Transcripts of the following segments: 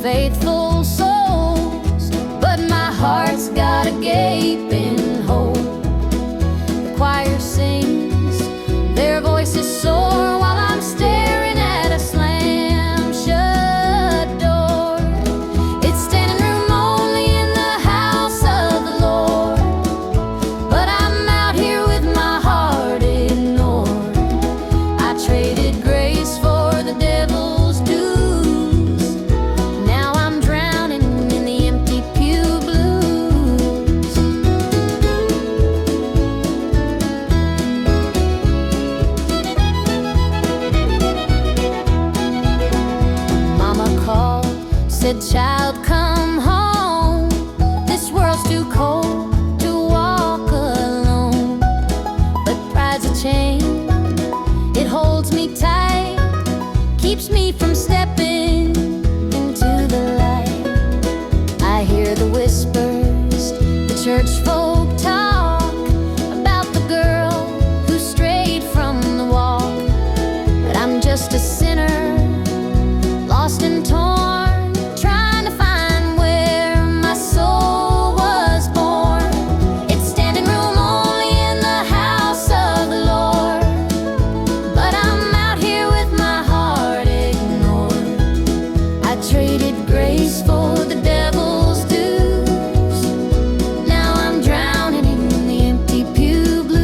faithful souls, but my heart's got a gaping hole. The choir sings, their voices soar while I'm staring at a slam-shut door. It's standing room only in the house of the Lord, but I'm out here with my heart ignored. I traded grace for the devil's dues. Now I'm drowning in the empty Pew Blues. Mama called, said, "Child, come home. This world's too cold to walk alone." But pride's a chain, it holds me tight, keeps me from stepping into the light. I hear the whispers, the church folk talk about the girl who strayed from the wall. But I'm just a sinner, lost and torn, trying to find where my soul was born. It's standing room only in the house of the Lord, but I'm out here with my heart ignored. I traded grace for the devil's dues. Now I'm drowning in the empty Pew Blues.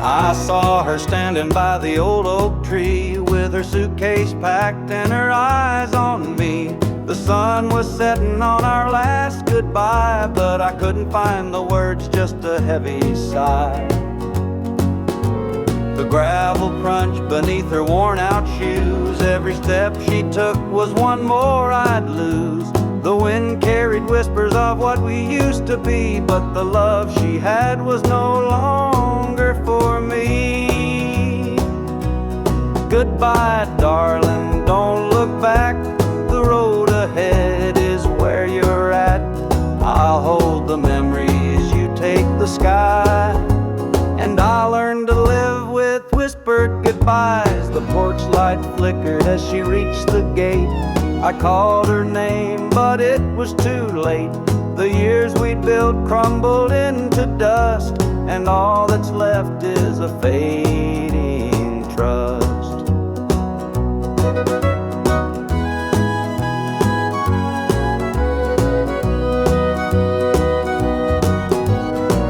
I saw her standing by the old oak tree with her suitcase packed and her eyes on me. The sun was setting on our last goodbye, but I couldn't find the words, just a heavy sigh. The gravel crunched beneath her worn-out shoes. Every step she took was one more I'd lose. The wind carried whispers of what we used to be, but the love she had was no longer for me. Goodbye, darling, don't look back. The road ahead is where you're at. I'll hold the memories, you take the sky, and I'll learn to live with whispered goodbyes. The porch light flickered as she reached the gate. I called her name, but it was too late. The years we'd built crumbled into dust, and all that's left is a fading trust.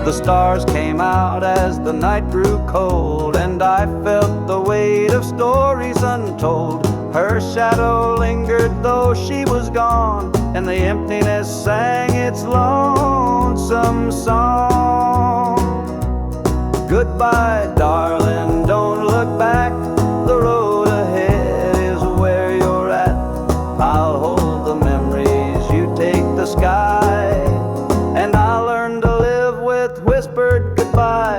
The stars came out as the night grew cold, and I felt the weight of stories untold. Her shadow lingered though she was gone, and the emptiness sang its lonesome song. Goodbye, darling, don't look back. The road ahead is where you're at. I'll hold the memories, you take the sky, and I'll learn to live with whispered goodbyes.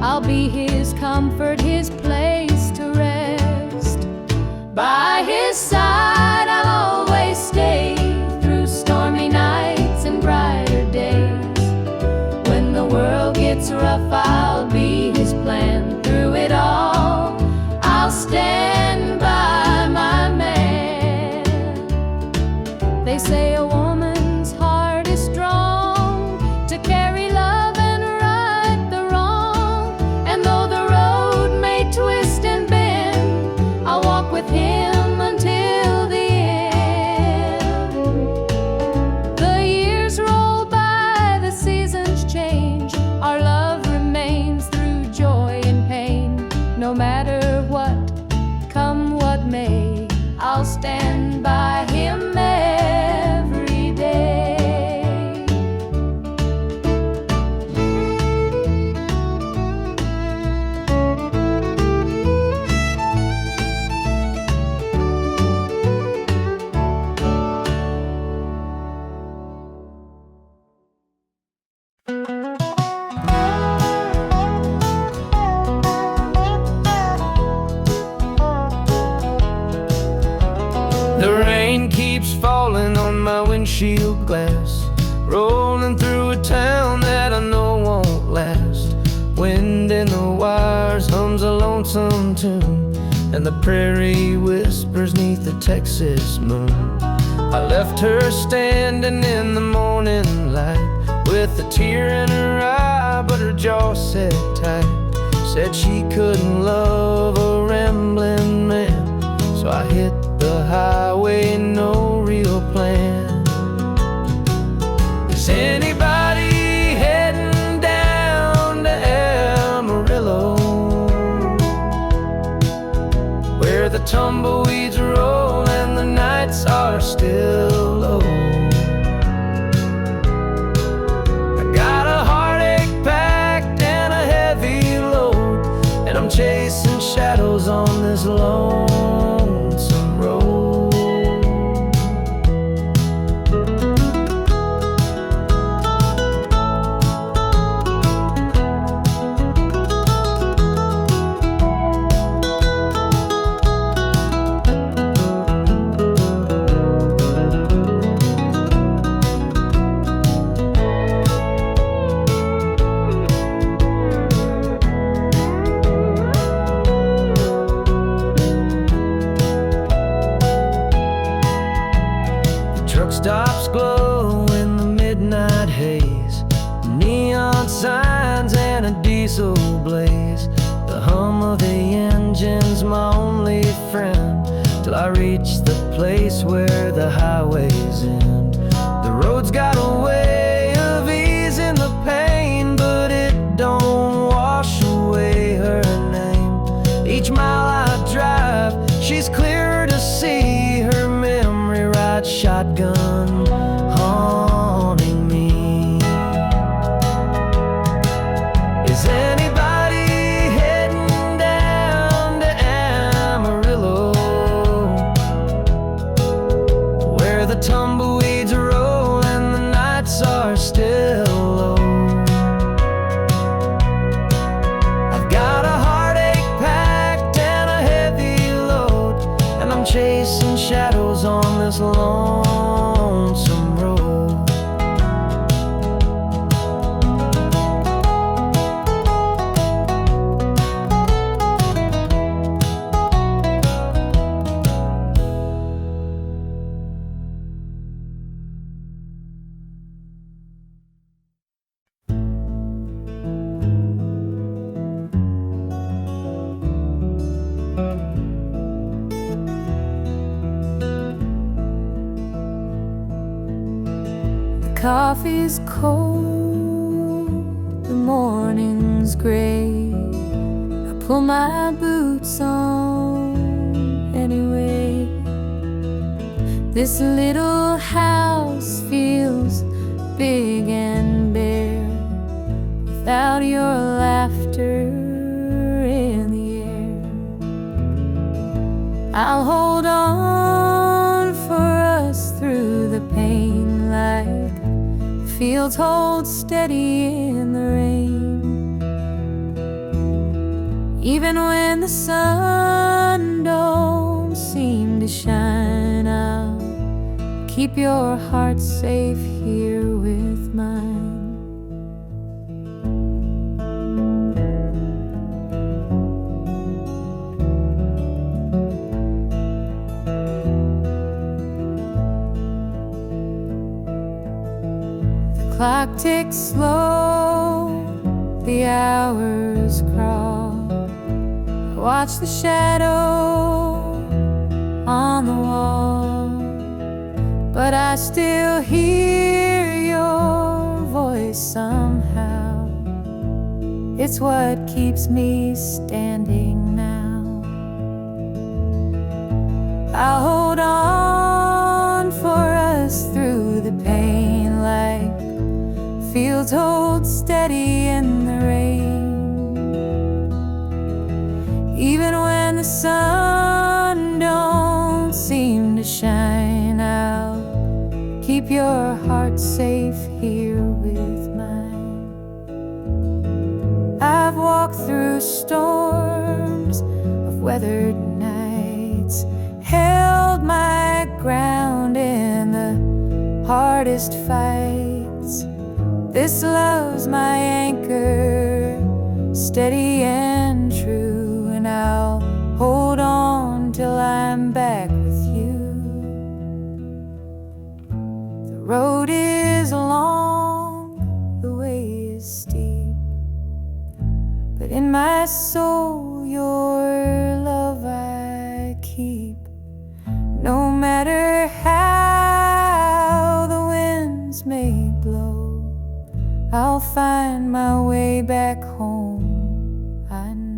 I'll be his comfort, his place to rest. By his side I'll always stay, through stormy nights and brighter days. When the world gets rough, I'll be his plan. Through it all, I'll stand by my man. They say a woman's heart is strong to carry love and right the wrong. And though the road may twist and bend, I'll walk with him until the end. The years roll by, the seasons change, our love remains through joy and pain. No matter what, come what may, I'll stand by him every day. The rain keeps falling on my windshield glass, rolling through a town that I know won't last. Wind in the wires hums a lonesome tune, and the prairie whispers neath the Texas moon. I left her standing in the morning light, with a tear in her eye, but her jaw set tight. Said she couldn't love a rambling man, so I hit the highway, no real plan. Is anybody heading down to Amarillo, where the tumbleweeds roll and the nights are still low? I got a heartache packed and a heavy load, and I'm chasing shadows on this lonesome road. Truck stops glow in the midnight haze, neon signs and a diesel blaze. The hum of the engine's my only friend, till I reach the place where the highways end. The road's got a way of easing the pain, but it don't wash away her name. Each mile I drive, she's clearer to see, her memory rides shotgun, haunting me. Is anybody heading down to Amarillo, where the tumbleweeds roll and the nights are still low? I've got a heartache packed and a heavy load, and I'm chasing shadows on this lonesome road. Coffee's cold, the morning's gray. I pull my boots on anyway. This little house feels big and bare, without your laughter in the air. I'll hold on for us through the pain, like fields hold steady in the rain. Even when the sun don't seem to shine out, keep your heart safe here with mine. The clock ticks slow, the hours crawl. Watch the shadow on the wall, but I still hear your voice somehow. It's what keeps me standing now. I'll hold on for us through the pain, like fields hold steady in the rain. Even when the sun don't seem to shine out, keep your heart safe here with mine. I've walked through storms of weathered nights, held my ground in the hardest fights. This love's my anchor, steady and true, and I'll hold on till I'm back with you. The road is long, the way is steep, but in my soul your love I keep. No matter how the winds may blow, I'll find my way back home, I know.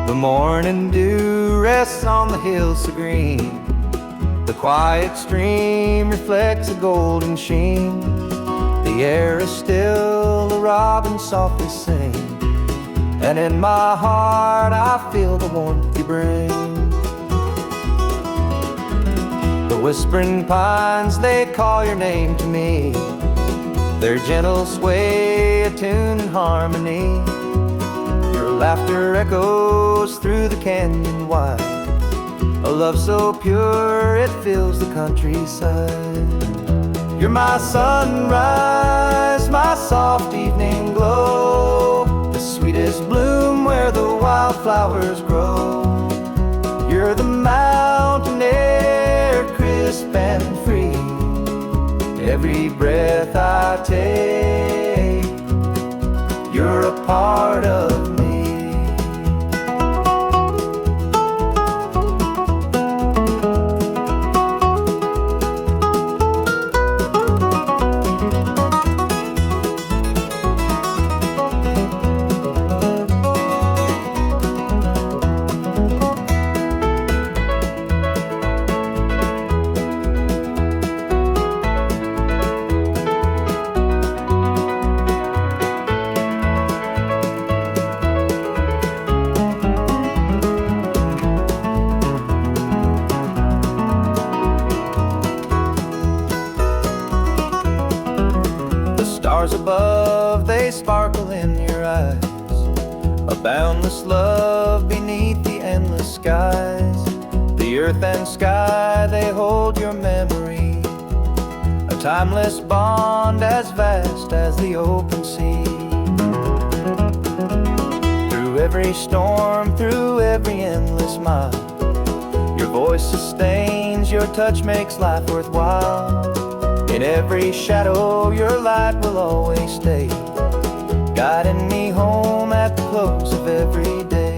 The morning dew rests on the hills so green. The quiet stream reflects a golden sheen. The air is still, the robins softly sing, and in my heart I feel the warmth you bring. The whispering pines, they call your name to me. Their gentle sway attuned in harmony. Your laughter echoes through the canyon wide, a love so pure it fills the countryside. You're my sunrise, my soft evening glow, the sweetest bloom where the wildflowers grow. You're the mountain air, crisp and free. Every breath I take, you're a part of me. Stars above, they sparkle in your eyes, a boundless love beneath the endless skies. The earth and sky, they hold your memory, a timeless bond as vast as the open sea. Through every storm, through every endless mile, your voice sustains, your touch makes life worthwhile. In every shadow, your light will always stay, guiding me home at the close of every day.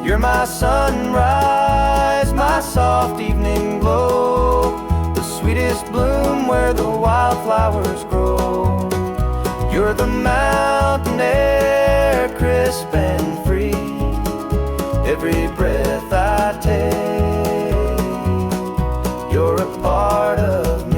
You're my sunrise, my soft evening glow, the sweetest sweetest bloom where the wildflowers grow. You're the mountain air, crisp and free. Every breath I take, you're a part of me.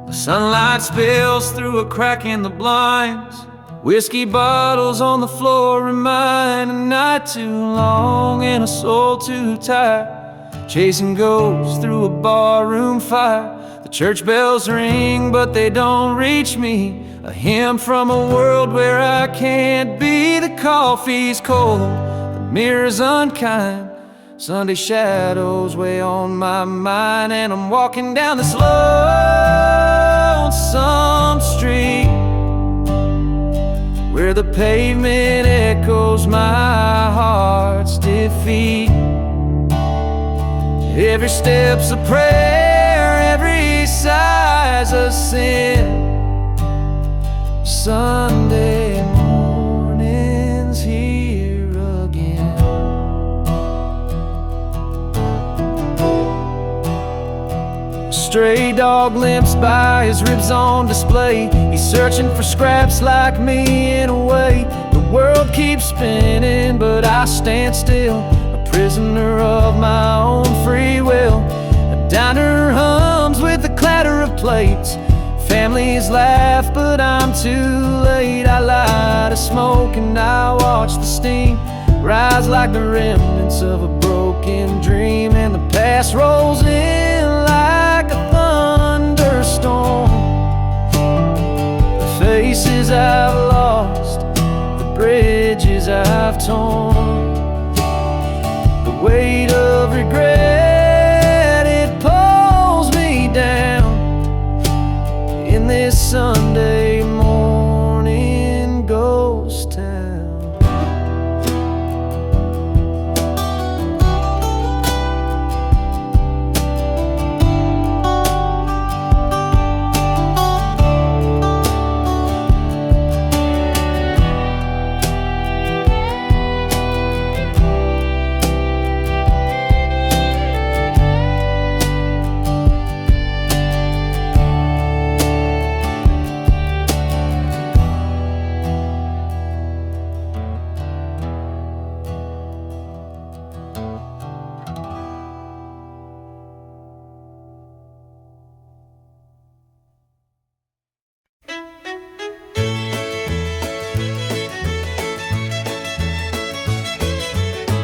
The sunlight spills through a crack in the blinds. Whiskey bottles on the floor remind a night too long and a soul too tired. Chasing ghosts through a barroom fire. The church bells ring but they don't reach me. A hymn from a world where I can't be. The coffee's cold, the mirror's unkind. Sunday shadows weigh on my mind, and I'm walking down this lonesome street where the pavement echoes my heart's defeat. Every step's a prayer, every sigh's a sin. Sunday morning's here again. A stray dog limps by, his ribs on display. He's searching for scraps like me in a way. The world keeps spinning but I stand still, a prisoner of my own free will. A diner hums with the clatter of plates. Families laugh but I'm too late. I light a smoke and I watch the steam rise like the remnants of a broken dream. And the past rolls in like a thunderstorm. The faces I've lost, the bridges I've torn, the weight of regret, it pulls me down in this Sunday morning ghost town.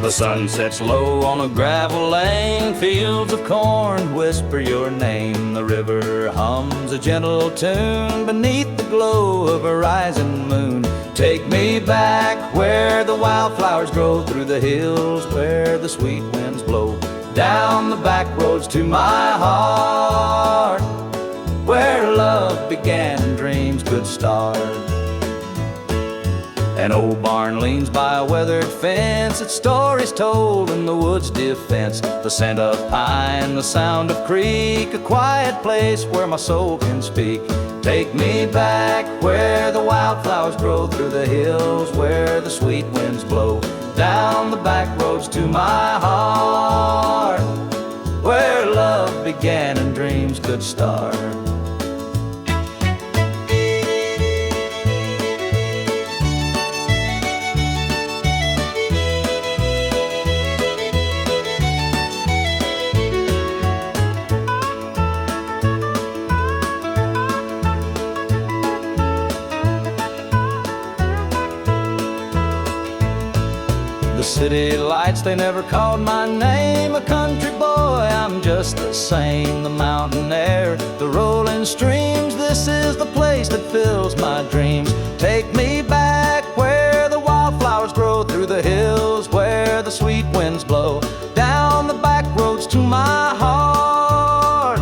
The sun sets low on a gravel lane. Fields of corn whisper your name. The river hums a gentle tune beneath the glow of a rising moon. Take me back where the wildflowers grow, through the hills where the sweet winds blow, down the back roads to my heart, where love began and dreams could start. An old barn leans by a weathered fence, its stories told in the wood's defense. The scent of pine, the sound of creek, a quiet place where my soul can speak. Take me back where the wildflowers grow, through the hills where the sweet winds blow, down the back roads to my heart, where love began and dreams could start. City lights, they never called my name. A country boy, I'm just the same. The mountain air, the rolling streams, this is the place that fills my dreams. Take me back where the wildflowers grow, through the hills where the sweet winds blow, down the back roads to my heart,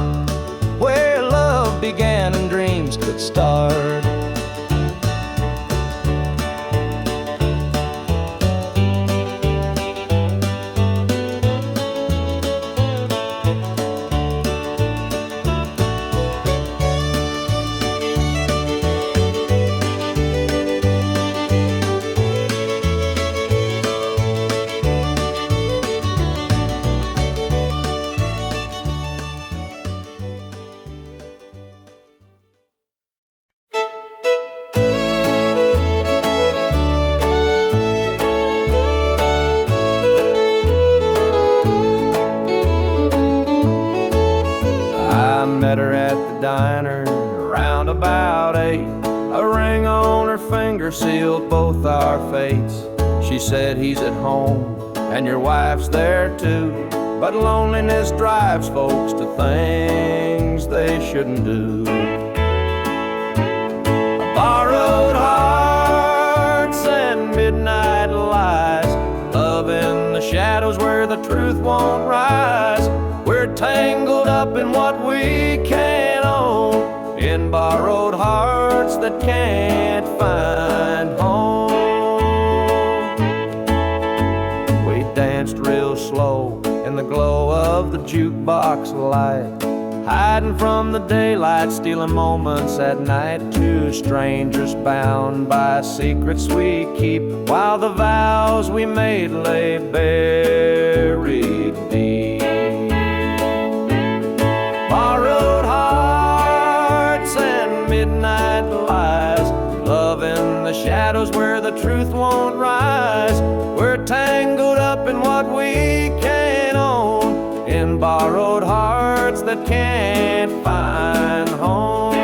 where love began and dreams could start. I met her at the diner around about 8. A ring on her finger sealed both our fates. She said, he's at home and your wife's there too, but loneliness drives folks to things they shouldn't do. Borrowed hearts and midnight lies, love in the shadows where the truth won't rise. We're tangled up in what we can't own, in borrowed hearts that can't find home. We danced real slow in the glow of the jukebox light, hiding from the daylight, stealing moments at night. Two strangers bound by secrets we keep, while the vows we made lay buried deep. Borrowed hearts and midnight lies, love in the shadows where the truth won't rise. We're tangled up in what we can't own, in borrowed hearts that can't find home.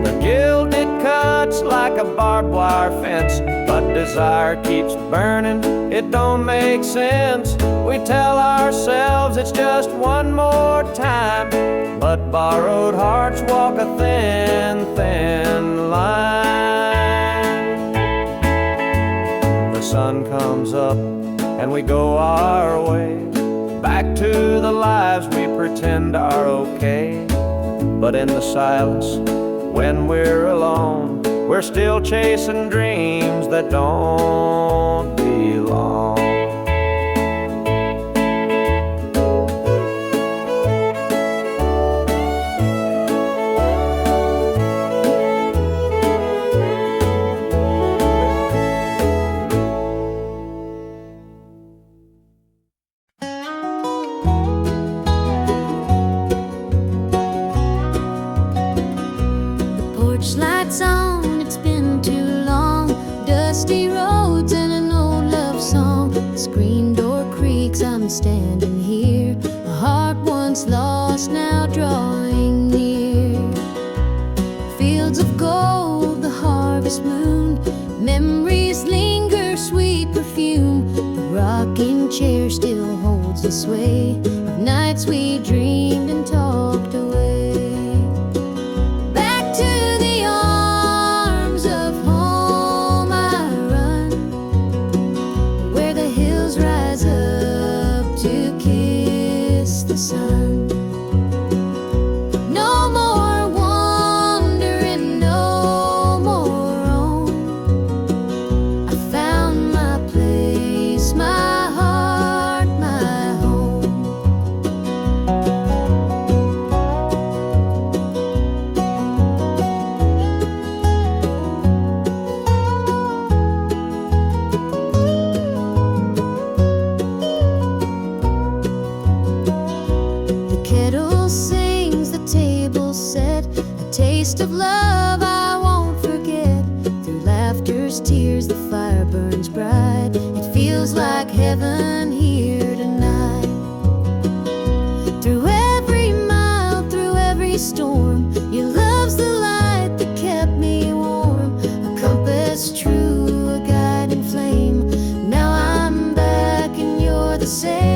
The gilded cuts like a barbed wire fence, but desire keeps burning, it don't make sense. We tell ourselves it's just one more time, but borrowed hearts walk a thin, thin line. The sun comes up and we go our way, back to the lives we pretend are okay. But in the silence, when we're alone, we're still chasing dreams that don't belong. Lights on, it's been too long. Dusty roads and an old love song. The screen door creaks, I'm standing here. A heart once lost, now drawing near. Fields of gold, the harvest moon. Memories linger, sweet perfume. The rocking chair still holds the sway of nights we dreamed and talked away. Sun. No more wandering, no more roam. I found my place, my heart, my home. Taste of love I won't forget. Through laughter's tears the fire burns bright. It feels like heaven here tonight. Through every mile, through every storm, your love's the light that kept me warm. A compass true, a guiding flame. Now I'm back and you're the same.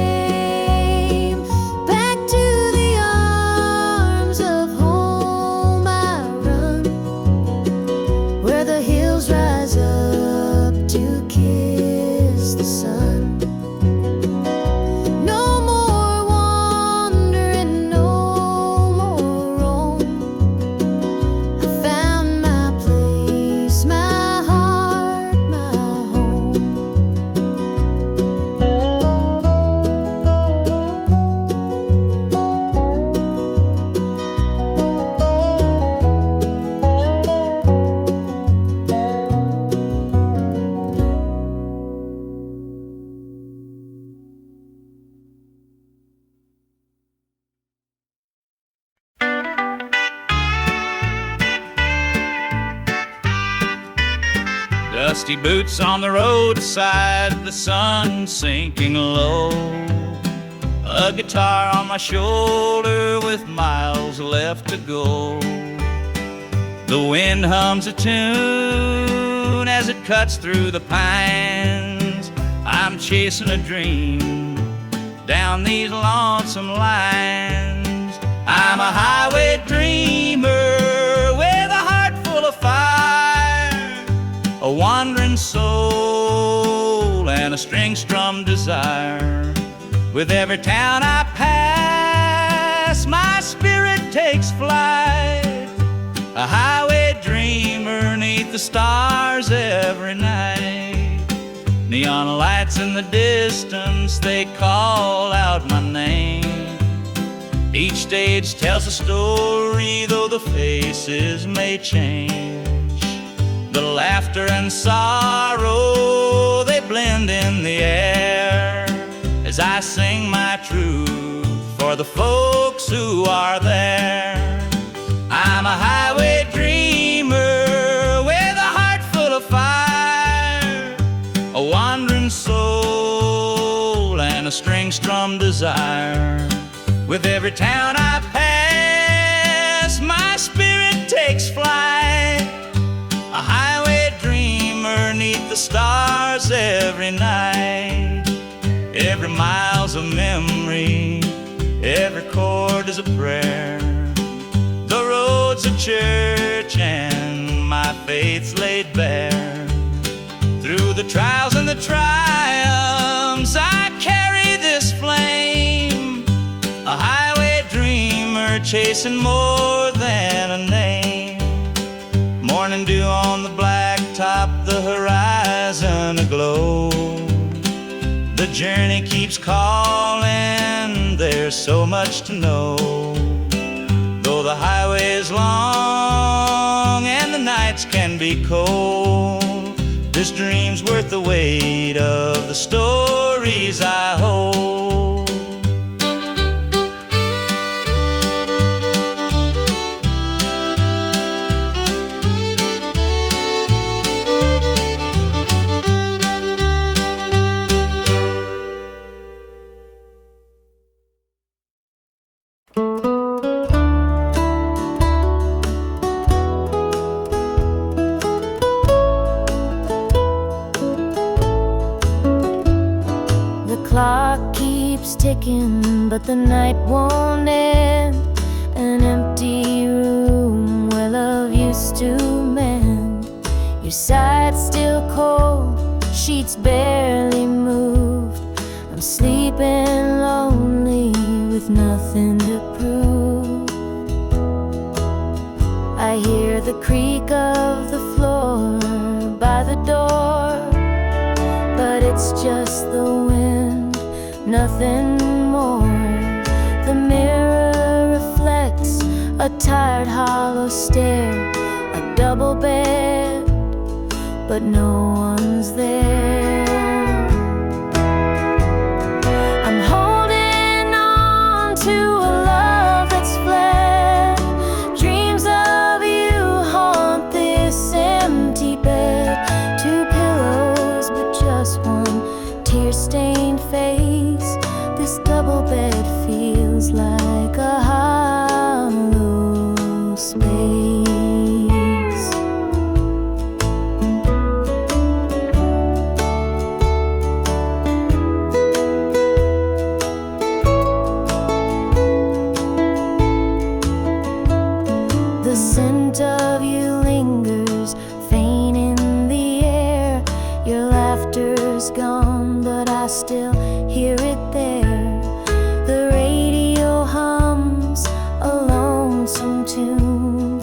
Dusty boots on the roadside, the sun sinking low. a guitar on my shoulder with miles left to go. The wind hums a tune as it cuts through the pines. I'm chasing a dream down these lonesome lines. I'm a highway dreamer with a heart full of fire, a wandering soul and a string-strummed desire. With every town I pass, my spirit takes flight, a highway dreamer 'neath the stars every night. Neon lights in the distance, they call out my name. Each stage tells a story, though the faces may change. The laughter and sorrow, they blend in the air as I sing my truth for the folks who are there. I'm a highway dreamer with a heart full of fire, a wandering soul and a string-strummed desire. With every town I pass, my spirit takes flight, a highway dreamer 'neath the stars every night. Every mile's a memory, every chord is a prayer. The road's a church and my faith's laid bare. Through the trials and the triumphs, I carry this flame, a highway dreamer chasing more than a name. Morning dew on the blacktop, the horizon aglow. The journey keeps calling, there's so much to know. Though the highway is long and the nights can be cold, this dream's worth the weight of the stories I hold. Ticking, but the night won't end. An empty room where love used to mend. Your side's still cold, sheets barely moved. I'm sleeping lonely with nothing to prove. I hear the creak of the floor by the door, but it's just the wind, nothing more. The mirror reflects a tired, hollow stare. A double bed, but no one's there. I'm holding on to a love that's fled. Dreams of you haunt this empty bed. Two pillows, but just one tear-stained face. This double bed feels like a hollow space. The scent of you lingers, faint in the air. Your laughter's gone, but I still hear it there. The radio hums a lonesome tune.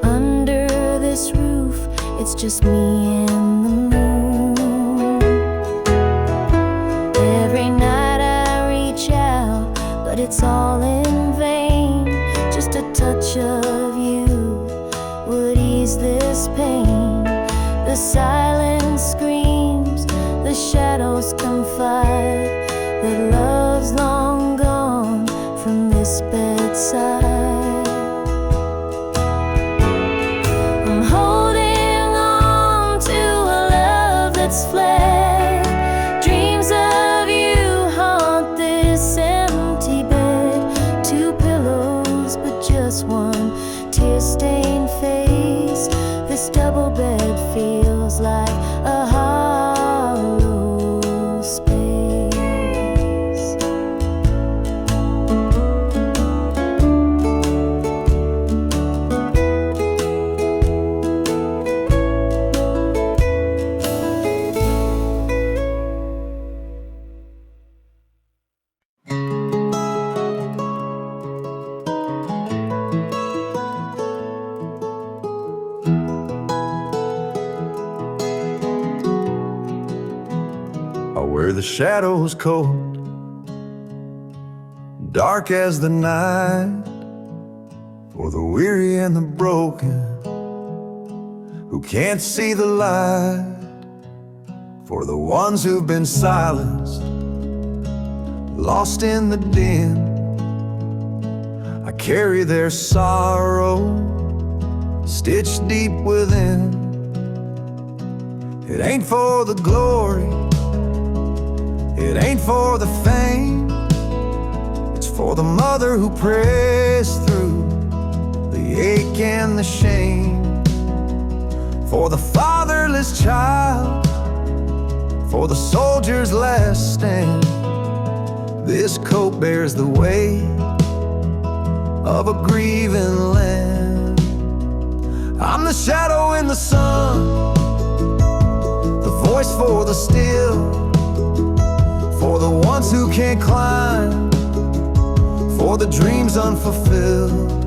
Under this roof, it's just me and the moon. Every night I reach out, but it's all in vain. Just a touch of you would ease this pain. The silence screams, the shadows confide that love's long gone from this bedside. I'm holding on to a love that's fled. Dreams of you haunt this empty the shadows cold, dark as the night, for the weary and the broken who can't see the light, for the ones who've been silenced, lost in the din. I carry their sorrow stitched deep within. It ain't for the glory, it ain't for the fame, it's for the mother who prays through the ache and the shame, for the fatherless child, for the soldier's last stand. This coat bears the weight of a grieving land. I'm the shadow in the sun, the voice for the still, for the ones who can't climb, for the dreams unfulfilled.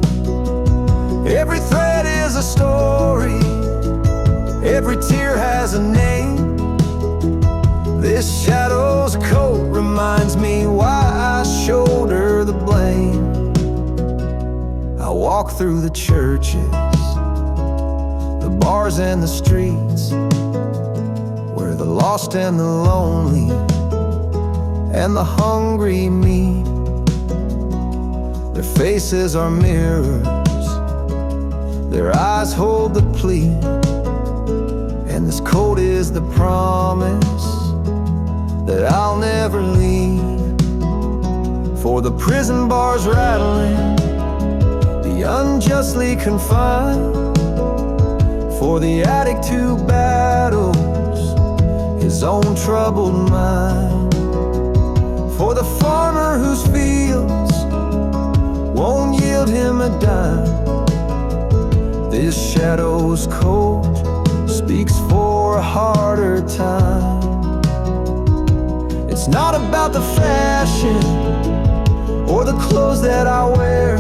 Every thread is a story, every tear has a name. This shadow's coat reminds me why I shoulder the blame. I walk through the churches, the bars and the streets, where the lost and the lonely and the hungry meet. Their faces are mirrors, their eyes hold the plea, and this coat is the promise that I'll never leave. For the prison bars rattling, the unjustly confined, for the addict who battles his own troubled mind, for the farmer whose fields won't yield him a dime. This shadow's coat speaks for a harder time. It's not about the fashion or the clothes that I wear,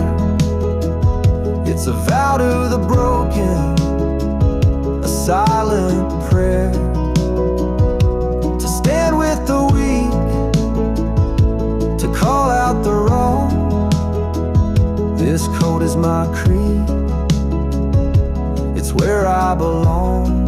it's a vow to the broken, a silent prayer, to stand with the weak, to call out the wrong. This coat is my creed, it's where I belong.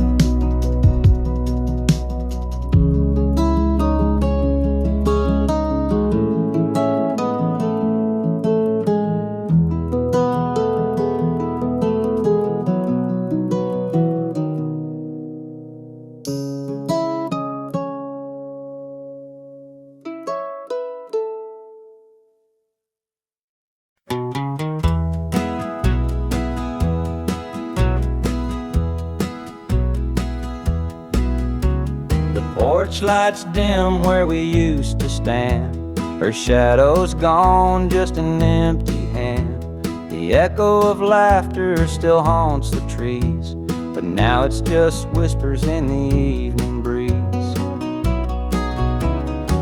Porch lights dim where we used to stand, her shadow's gone, just an empty hand. The echo of laughter still haunts the trees, but now it's just whispers in the evening breeze.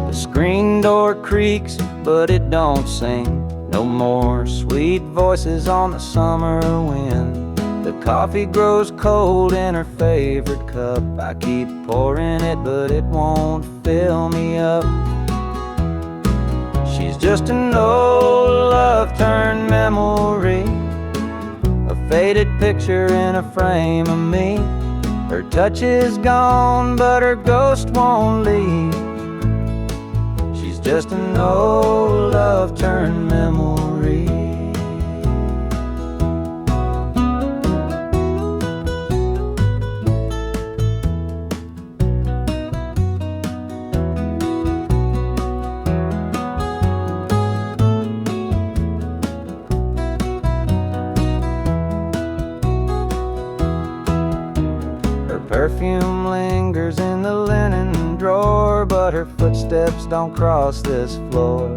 The screen door creaks, but it don't sing. No more sweet voices on the summer wind. The coffee grows cold in her favorite cup. I keep pouring it, but it won't fill me up. She's just an old love-turned memory, a faded picture in a frame of me. Her touch is gone, but her ghost won't leave. She's just an old love-turned memory. Perfume lingers in the linen drawer, but her footsteps don't cross this floor.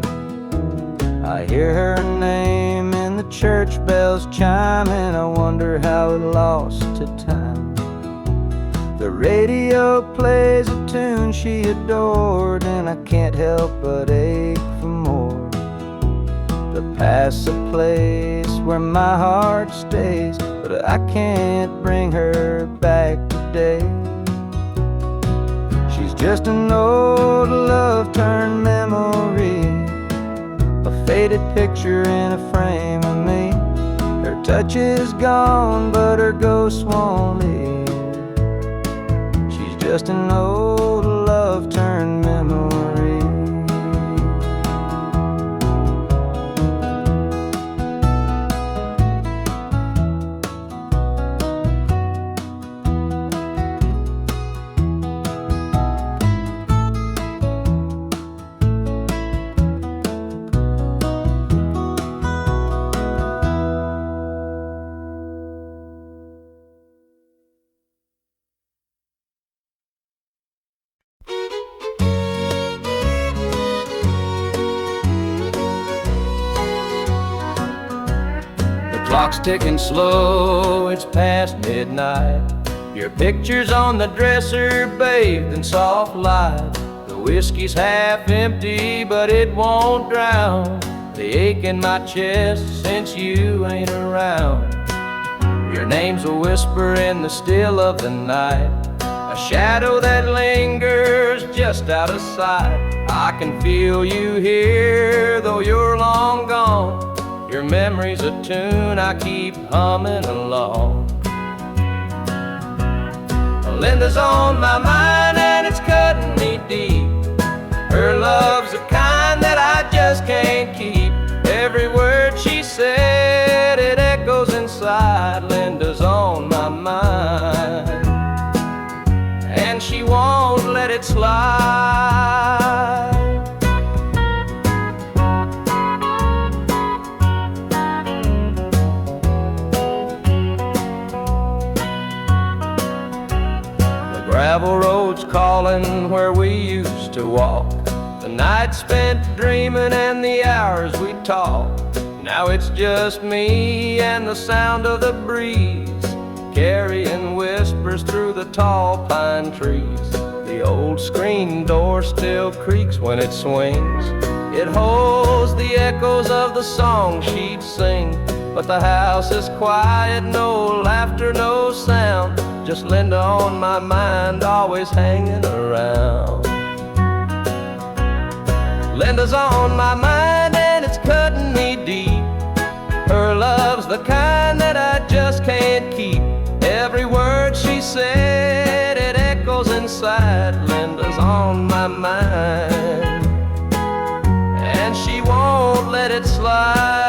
I hear her name in the church bells chiming. I wonder how it lost to time. The radio plays a tune she adored, and I can't help but ache for more. The past's a place where my heart stays, but I can't bring her back today. She's just an old love-turned memory, a faded picture in a frame of me. Her touch is gone, but her ghost won't leave. She's just an old love-turned memory. Clock's ticking slow, it's past midnight. Your picture's on the dresser, bathed in soft light. The whiskey's half empty, but it won't drown the ache in my chest since you ain't around. Your name's a whisper in the still of the night, a shadow that lingers just out of sight. I can feel you here, though you're long gone. Your memory's a tune I keep humming along. Linda's on my mind and it's cutting me deep. Her love's the kind that I just can't keep. Every word she said, it echoes inside. Linda's on my mind and she won't let it slide. Gravel roads calling where we used to walk, the night spent dreaming and the hours we talked. Now it's just me and the sound of the breeze, carrying whispers through the tall pine trees. The old screen door still creaks when it swings. It holds the echoes of the song she'd sing. But the house is quiet, no laughter, no sound. Just Linda on my mind, always hanging around. Linda's on my mind and it's cutting me deep. Her love's the kind that I just can't keep. Every word she said, it echoes inside. Linda's on my mind and she won't let it slide.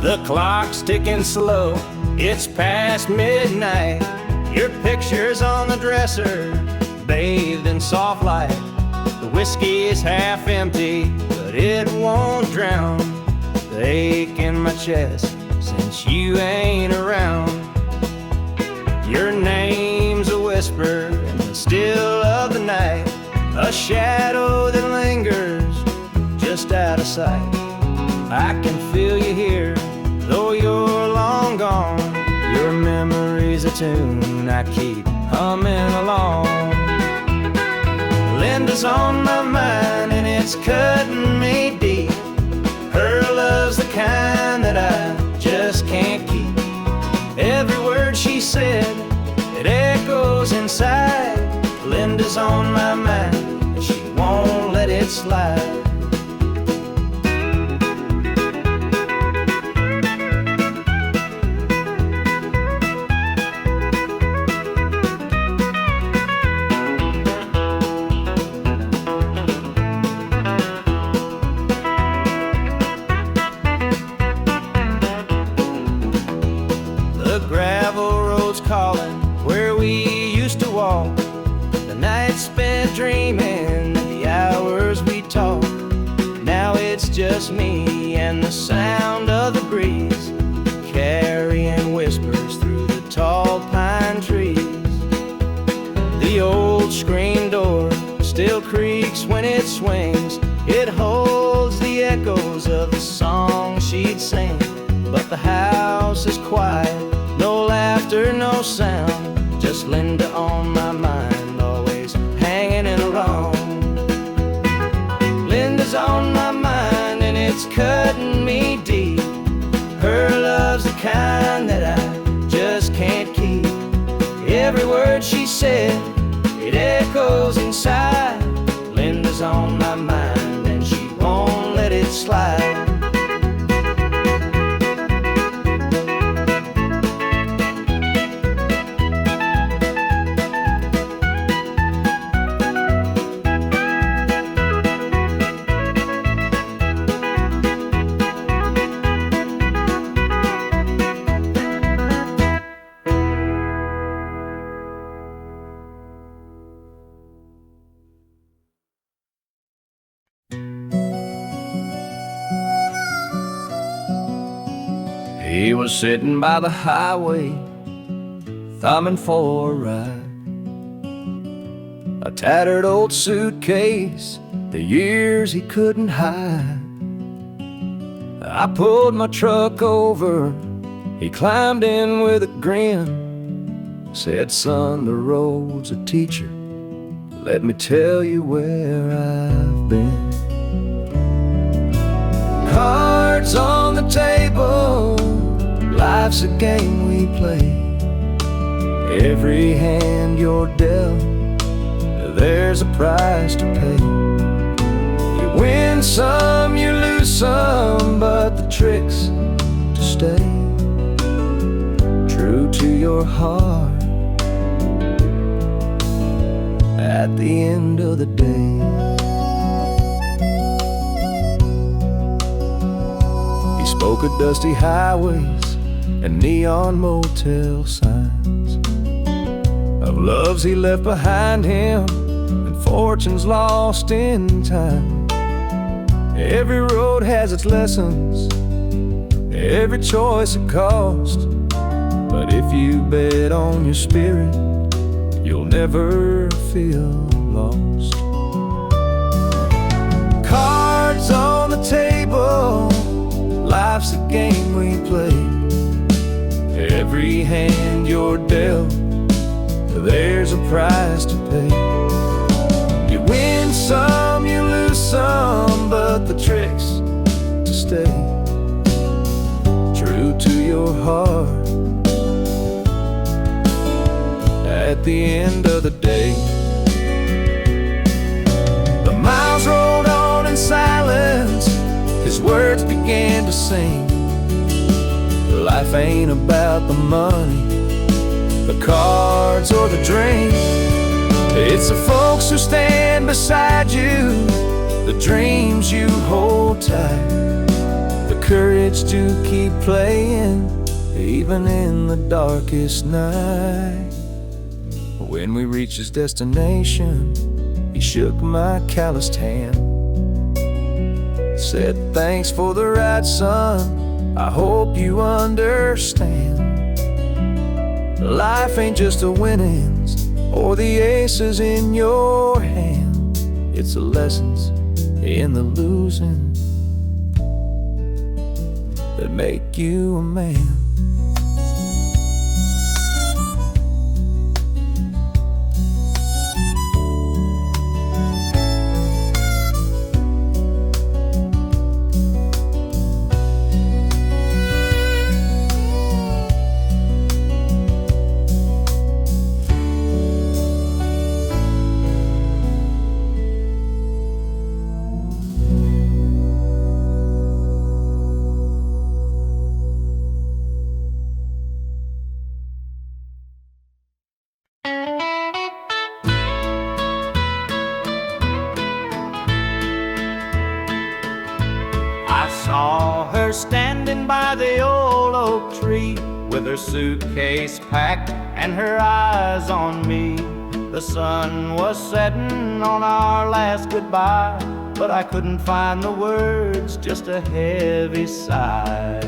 The clock's ticking slow, it's past midnight. Your picture's on the dresser, bathed in soft light. The whiskey is half empty, but it won't drown the ache in my chest since you ain't around. Your name's a whisper in the still of the night, a shadow that lingers just out of sight. I can feel you here, though you're long gone. Your memory's a tune I keep humming along. Linda's on my mind and it's cutting me deep. Her love's the kind that I just can't keep. Every word she said, it echoes inside. Linda's on my mind and she won't let it slide. Calling where we used to walk, the nights spent dreaming, the hours we talked. Now it's just me and the sound of the breeze, carrying whispers through the tall pine trees. The old screen door still creaks when it swings. It holds roads the echoes of the song she'd sing. But the house is quiet, no laughter, no sound, just Linda on my mind, always hanging in along. Linda's on my mind and it's cutting me deep. Her love's the kind that I just can't keep. Every word she said, it echoes inside. Linda's on my mind and she won't let it slide. He was sitting by the highway, thumbing for a ride. A tattered old suitcase, the years he couldn't hide. I pulled my truck over, he climbed in with a grin. Said, son, the road's a teacher, let me tell you where I've been. Cards on the table, life's a game we play. Every hand you're dealt, there's a price to pay. You win some, you lose some, but the trick's to stay true to your heart at the end of the day. He spoke of dusty highways and neon motel signs, of loves he left behind him and fortunes lost in time. Every road has its lessons, every choice a cost, but if you bet on your spirit, you'll never feel lost. Cards on the table, life's a game we play. Every hand you're dealt, there's a price to pay. You win some, you lose some, but the trick's to stay true to your heart at the end of the day. The miles rolled on in silence, his words began to sing. Life ain't about the money, the cards or the drink. It's the folks who stand beside you, the dreams you hold tight, the courage to keep playing even in the darkest night. When we reached his destination, he shook my calloused hand, said, thanks for the ride, son, I hope you understand. Life ain't just the winnings or the aces in your hand, it's the lessons in the losing that make you a man. I saw her standing by the old oak tree, with her suitcase packed and her eyes on me. The sun was setting on our last goodbye, but I couldn't find the words, just a heavy sigh.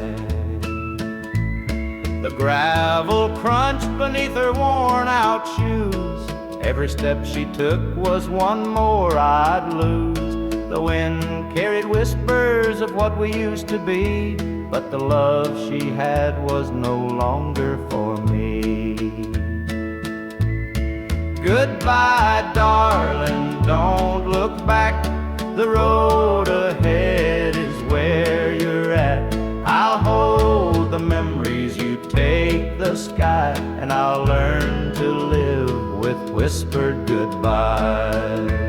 The gravel crunched beneath her worn out shoes, every step she took was one more I'd lose. The wind carried whispers of what we used to be, but the love she had was no longer for me. Goodbye, darling, don't look back. The road ahead is where you're at. I'll hold the memories, you take the sky, and I'll learn to live with whispered goodbye.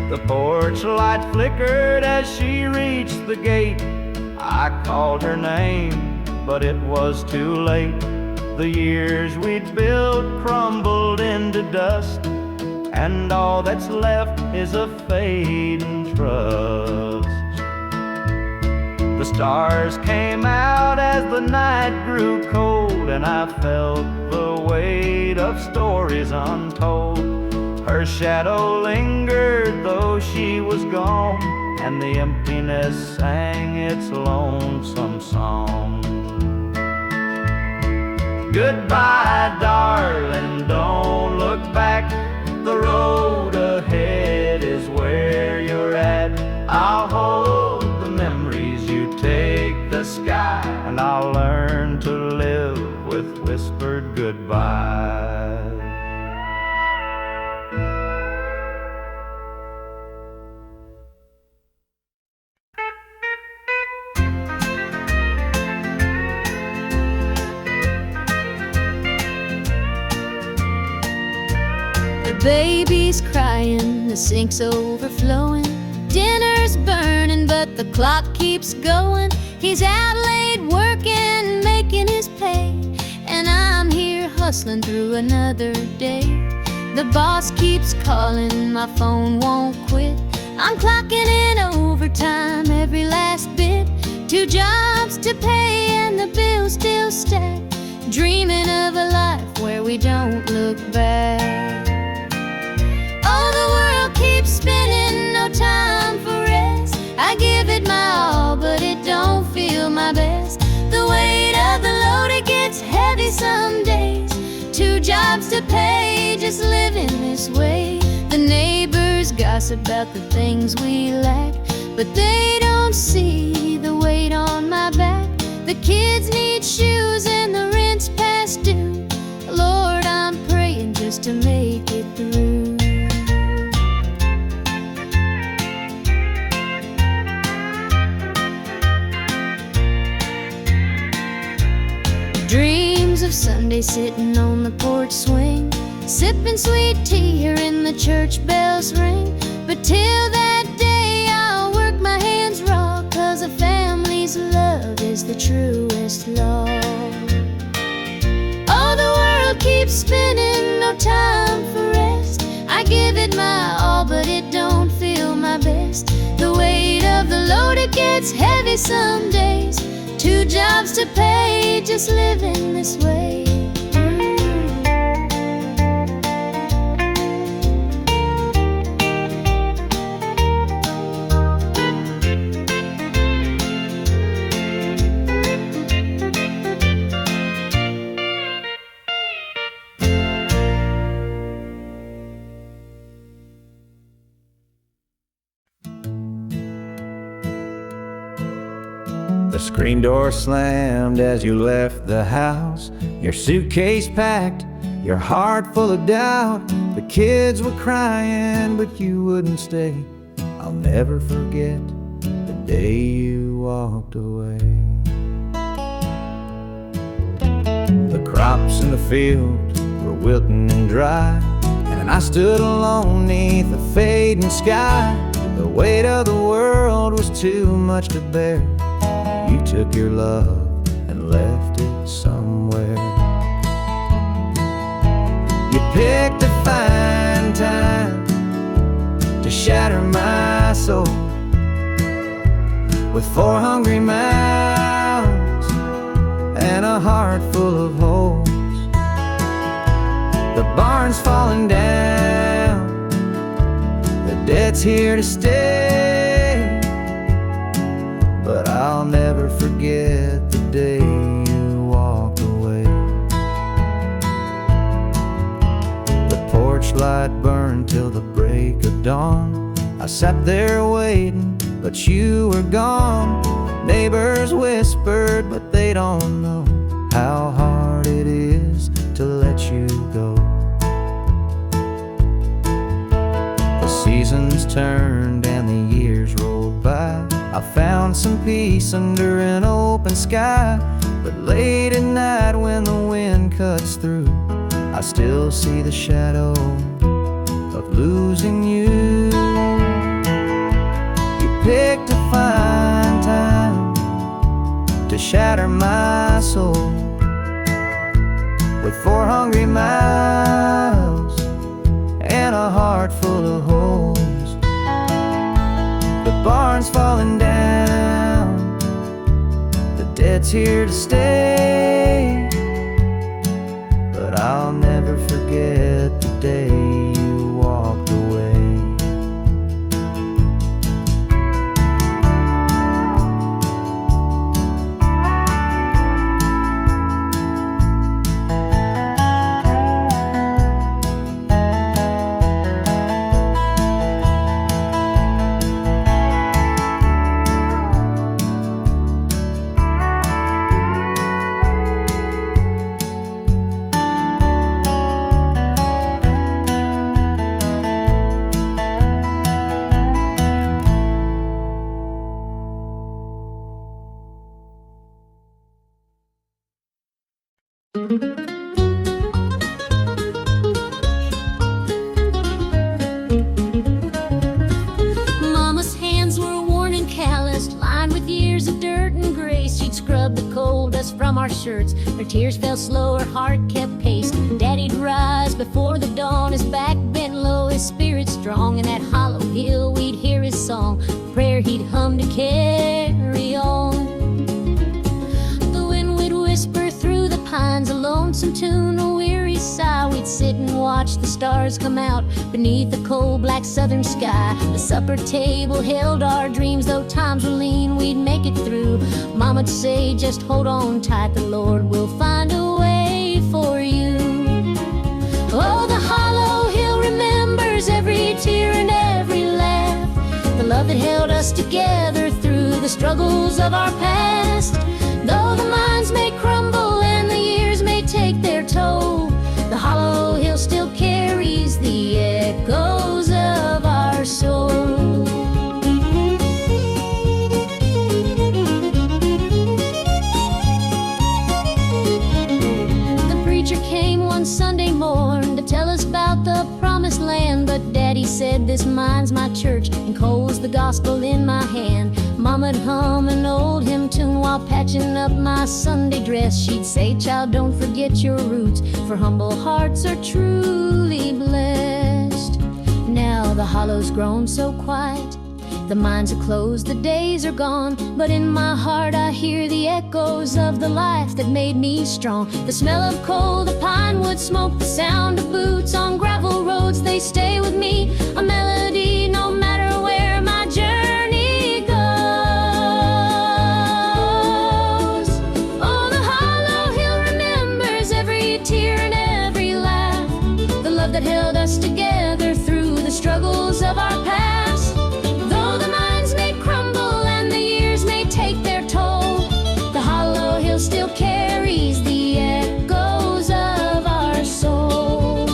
The porch light flickered as she reached the gate. I called her name, but it was too late. The years we'd built crumbled into dust, and all that's left is a fading trust. The stars came out as the night grew cold, and I felt the weight of stories untold. Her shadow lingered though she was gone, and the emptiness sang its lonesome song. Goodbye, darling, don't look back. The road ahead is where you're at. I'll hold the memories, you take the sky, and I'll learn to live with whispered goodbye. Baby's crying, the sink's overflowing. Dinner's burning, but the clock keeps going. He's out late working, making his pay, and I'm here hustling through another day. The boss keeps calling, my phone won't quit. I'm clocking in overtime, every last bit. 2 jobs to pay and the bills still stack. Dreaming of a life where we don't look back. Spinning, no time for rest. I give it my all, but it don't feel my best. The weight of the load, it gets heavy some days. 2 jobs to pay, just living this way. The neighbors gossip about the things we lack, but they don't see the weight on my back. The kids need shoes and the rent's past due. Lord, I'm praying just to make it through. Dreams of Sunday sitting on the porch swing, sipping sweet tea, hearing the church bells ring. But till that day I'll work my hands raw, 'cause a family's love is the truest law. Oh, the world keeps spinning, no time for rest. I give it my all, but it don't feel my best. The weight of the load, it gets heavy some days. 2 jobs to pay, just living this way. The screen door slammed as you left the house, your suitcase packed, your heart full of doubt. The kids were crying, but you wouldn't stay. I'll never forget the day you walked away. The crops in the field were wilting and dry, and I stood alone neath the fading sky. The weight of the world was too much to bear. You took your love and left it somewhere. You picked a fine time to shatter my soul with 4 hungry mouths and a heart full of holes. The barn's falling down, the debt's here to stay, but I'll never forget the day you walked away. light burned till the break of dawn. I sat there waiting, but you were gone. Neighbors whispered, but they don't know how hard it is to let you go. The seasons turned and the years rolled by. I found some peace under an open sky. But late at night when the wind cuts through, I still see the shadow of losing you. You picked a fine time to shatter my soul with 4 hungry miles and a heart full of holes. The barn's falling down, the dead's here to stay, but I'll never forget the day you walked away. Mama's hands were worn and calloused, lined with years of dirt and grace. She'd scrub the coal dust from our shirts. Her tears fell slow, her heart kept pace. Daddy'd rise before the dawn, his back bent low, his spirit strong. In that hollow hill we'd hear his song, a prayer he'd hum to carry on. The wind would whisper through the pines, a lonesome tune, a weary sigh. We'd sit and watch the stars come out beneath the cold black southern sky. The supper table held our dreams, though times were lean, we'd make it through. Mama'd say, just hold on tight, the Lord will find a way for you. Oh, the hollow hill remembers every tear and every laugh, the love that held us together through the struggles of our past. Though the minds may crumble and the years may take their toll, the hollow hill still carries the echoes of our soul. The preacher came one Sunday morn to tell us about the promised land, but Daddy said, this mine's my church and coal's the gospel in my hand. Mama'd hum an old hymn tune while patching up my Sunday dress. She'd say, child, don't forget your roots, for humble hearts are truly blessed. Now the hollow's grown so quiet, the mines are closed, the days are gone, but in my heart I hear the echoes of the life that made me strong. The smell of coal, the pine wood smoke, the sound of boots on gravel roads, they stay with me, a melody no matter where my journey goes. Oh, the hollow hill remembers every tear and every laugh, the love that held us together through the struggles of our past. Though the minds may crumble and the years may take their toll, the hollow hill still carries the echoes of our soul.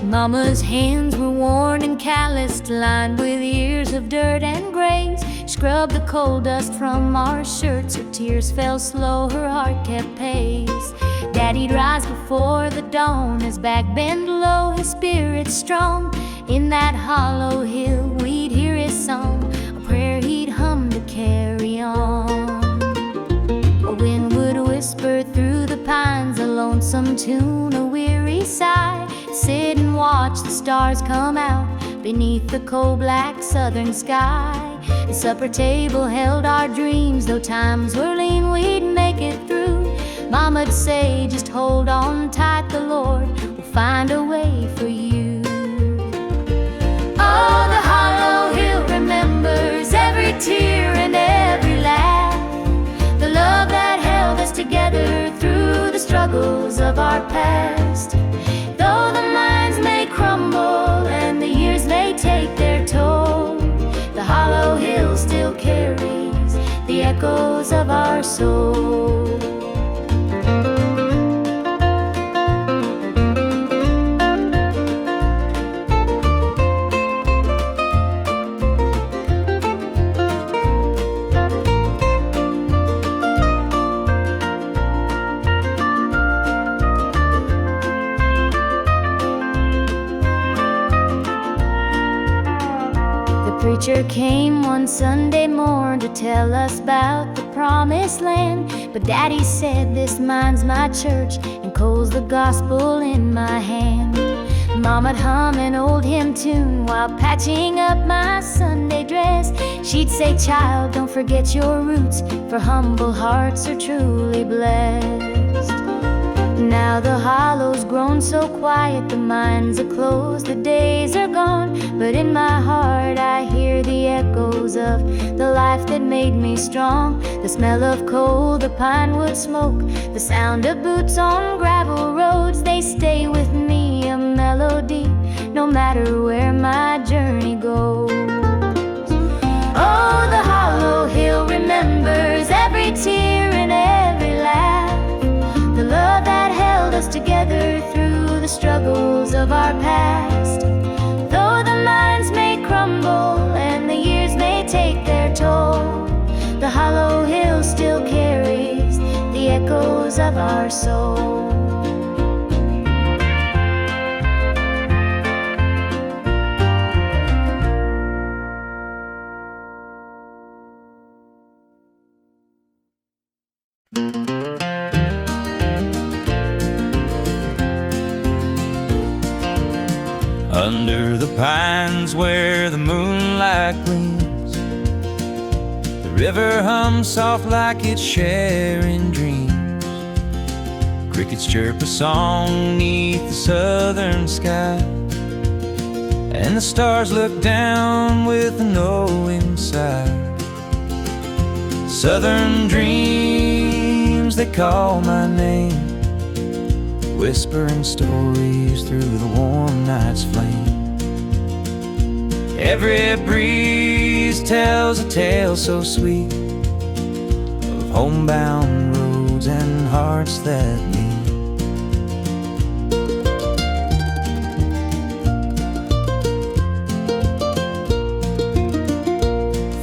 Mama's hands were worn and calloused, lined with years of dirt and grace. Scrubbed the coal dust from our shirts, her tears fell slow, her heart kept pace. Daddy'd rise before the dawn, his back bent low, his spirit strong. In that hollow hill we'd hear his song, a prayer he'd hum to carry on. A wind would whisper through the pines, a lonesome tune, a weary sigh. Sit and watch the stars come out beneath the coal black southern sky. The supper table held our dreams, though times were lean, we'd make it through. Mama'd say, just hold on tight, the Lord will find a way for you. Oh, together through the struggles of our past. Though the minds may crumble and the years may take their toll, the hollow hill still carries the echoes of our soul. The preacher came one Sunday morn to tell us about the promised land. But Daddy said, this mine's my church and Cole's the gospel in my hand. Mama'd hum an old hymn tune while patching up my Sunday dress. She'd say, child, don't forget your roots, for humble hearts are truly blessed. Now the hollow's grown so quiet, the mines are closed, the days are gone. But in my heart I hear the echoes of the life that made me strong. The smell of coal, the pine wood smoke, the sound of boots on gravel roads, they stay with me, a melody, no matter where my journey goes. Oh, the hollow hill remembers every tear and every laugh, the love that held us together through the struggles of our past. Though the mines may crumble and the years may take their toll, the hollow hill still carries the echoes of our soul. Under the pines where the moonlight gleams, the river hums soft like it's sharing dreams. Crickets chirp a song neath the southern sky, and the stars look down with a knowing sigh. Southern dreams, they call my name, whispering stories through the warm night's flame. Every breeze tells a tale so sweet of homebound roads and hearts that meet.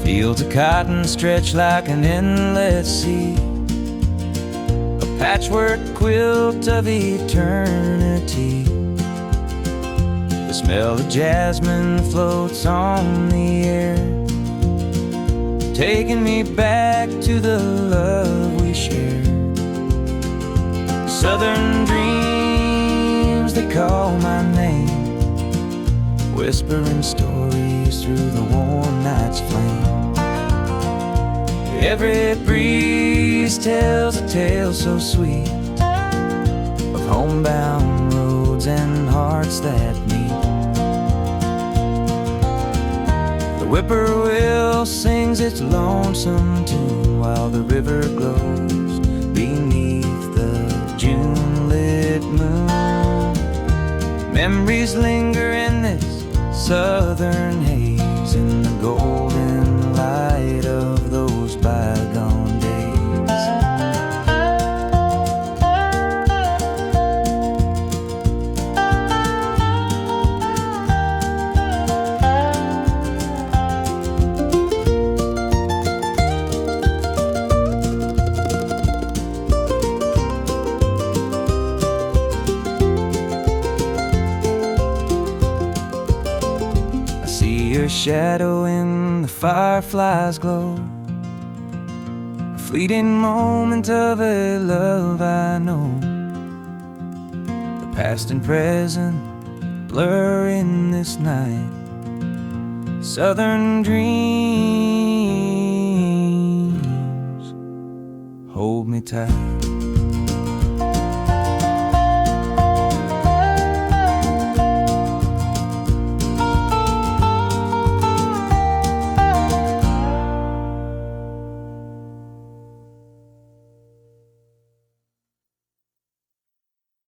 Fields of cotton stretch like an endless sea, a patchwork quilt of eternity. The smell of jasmine floats on the air, taking me back to the love we shared. Southern dreams, they call my name, whispering stories through the warm night's flame. Every breeze tells a tale so sweet of homebound roads and hearts that meet. The whippoorwill sings its lonesome tune while the river glows beneath the June-lit moon. Memories linger in this southern haze, in the golden light of those bygone days. I see your shadow in the firefly's glow, a fleeting moment of a love I know. The past and present blur in this night. Southern dreams, hold me tight.